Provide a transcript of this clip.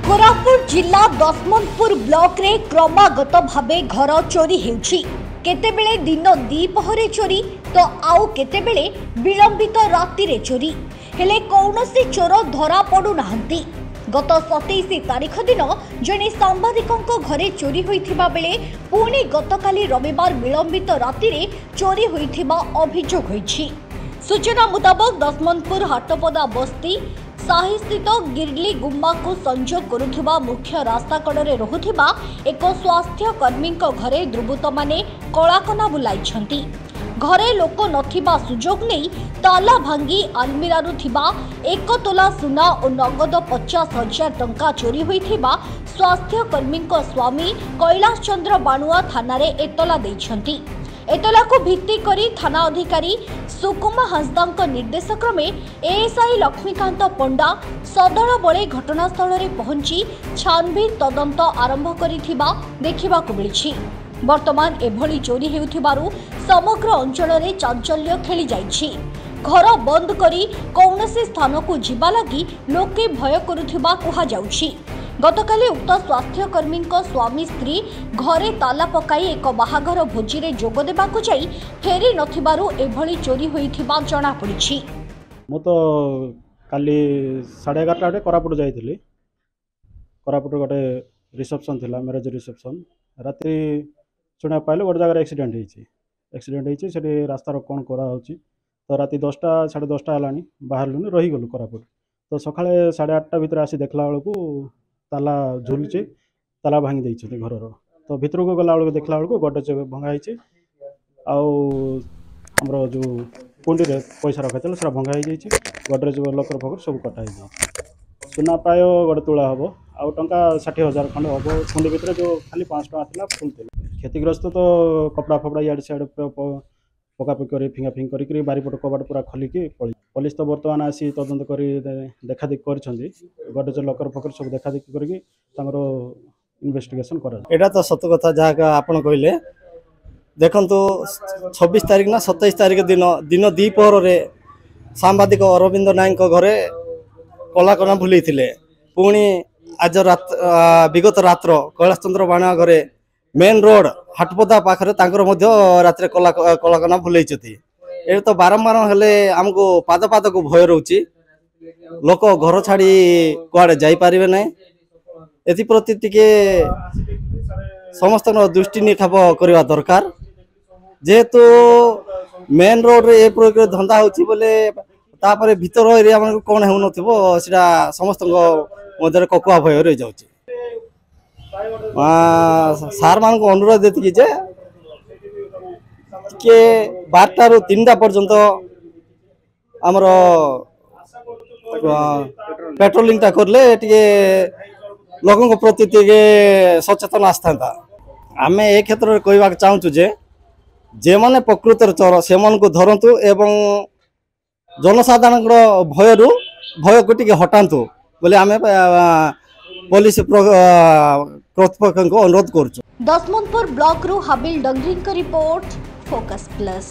कोरापुट जिला दशमंतपुर ब्लॉक रे क्रमागत भावे घर चोरी हेउछि। केतेबेले दिन दीपहरे चोरी तो आउ केतेबेले विलंबित राति रे चोरी हेले कौनसी चोर धरा पड़ू नाहंती। गत 27 तारीख दिन जने सांबादिकों घरे चोरी होइथिबा बेले पुणी गतकाली रविवार विलंबित राति रे चोरी होइथिबा अभियोग होइछि। सूचना मुताबक दशमंतपुर हाटपदा बस्ती साही स्थित गिरली गुम्बा को संजोग करुथिबा मुख्य रास्ता कड़े रहुथिबा एक स्वास्थ्य कर्मी घरे दुर्बृत्त माने कलाकना बुलाइछंती। घरे लोक नथिबा सुजोग नहीं ताला भांगी आलमीरारु थिबा 1 तोला सुना और नगद 50,000 टंका चोरी होइथिबा स्वास्थ्य कर्मी स्वामी कैलाश चंद्र बाणुआ थाना रे एतला दैछंती। एतला को भित्ति करी थाना अधिकारी सुकुमा हांसदा निर्देश क्रमे एएसआई लक्ष्मीकांत पंडा सदल बळे घटनास्थल रे पहुंची छानबीन तदंत आरंभ करिथिबा देखिबाकु मिलिछि। वर्तमान एभली चोरी हेउथिबारु समग्र अंचल रे चांचल्य खेली जाइछि। घर बंद करी कौनसी स्थान को जिबा लगी लोके भय करुथिबा कुहा जाउछि। गतकाली उक्त स्वास्थ्यकर्मी स्वामी स्त्री घरे ताला पकाई एक बाहाघर भोजी रे जोग देबाकु जाई फेरी नथिबारु एभली चोरी होइथिबा जणा पड़िछि। मो तो काली 11:30 बजे कोरापुट जाइथिली। कोरापुट गोटे रिसेप्शन थिला, मैरेज रिसेप्शन। रात्रि सुना पाइले गोटे जगह एक्सीडेंट होइछि सेठी रास्ता रो कोन करा होछि। तो राति 10टा 10:30 हलानी बाहरलुनी रही गलु कोरापुट। तो सकाळे 8:30 भितर आसी देखला बेलकू ताला झुलुचे, ताला भांगी देइछथि घरर। तो भितर को गला बेलकू देखला बेलकू गडरेज भंगा होइछि। आउ हमरो जो कुंडी रे पैसा रखैतल सेरा भंगा होई जाइछि। गडरेज लकर फकर सब कटा होई जाइछि। सुना प्राय गोटे तुला हबो आउ टंका 60,000 खंड हबो। कुंडी भितर जो खाली 5 टंका थिला फुल थिला। क्षतिग्रस्त तो कपड़ा फपड़ा याड साइड पकापकी करी फिंगा फिंग करी बारीपट कबाट पूरा खोलिकी पड़ी। पुलिस तो बर्तमान आसी तदंत करी देखा देखी करछंती। गडरेज लकर फकर सब देखा देखी करी तांगरो इन्वेस्टिगेशन करा। एटा तो सत्य कथा जहाँ आपण कहले। देखंतु 26 तारीख ना 27 तारीख दिन दीपहर रे सांबादिक अरविंद नायक घरे कलाकना भूली थिले। पुणी आज विगत रात्र कैलाश चंद्र बाणा घरे मेन रोड हाटपदा पाखरे तांकर मध्य रात्रे कलाकना भूलैछथि। ए तो बारंबार हेले हमको पाद पाद को भय रहउछि। लोक घर छाड़ी कुआडे जाई पारिबे नै। एथि प्रति टिके समस्त दृष्टि निक्षेप करवा दरकार। जेहेतु मेन रोड रे ए प्रकार धंदा होछि बोले तापर भीतर एरिया मन कोन हेउ नथिबो सेटा समस्त मधर ककुआ भय रहि जाउछि। सार मान को अनुरोध देती जे के 12टा रु 3टा पर्यंत आमर पेट्रोलिंग टा करले टिके लोगों को प्रति टिके सचेतन आस्थांता। आमे ए क्षेत्र रे कहबा चाहूछु जे माने प्रकृतर चोर से मन को धरंतु एवं जनसाधारण भय को टिके हटांतु बोले आमे पुलिस कर्तृपक्ष को अनुरोध करुछु। दशमंतपुर ब्लॉक रु हाबिल डंगरी रिपोर्ट फोकस प्लस।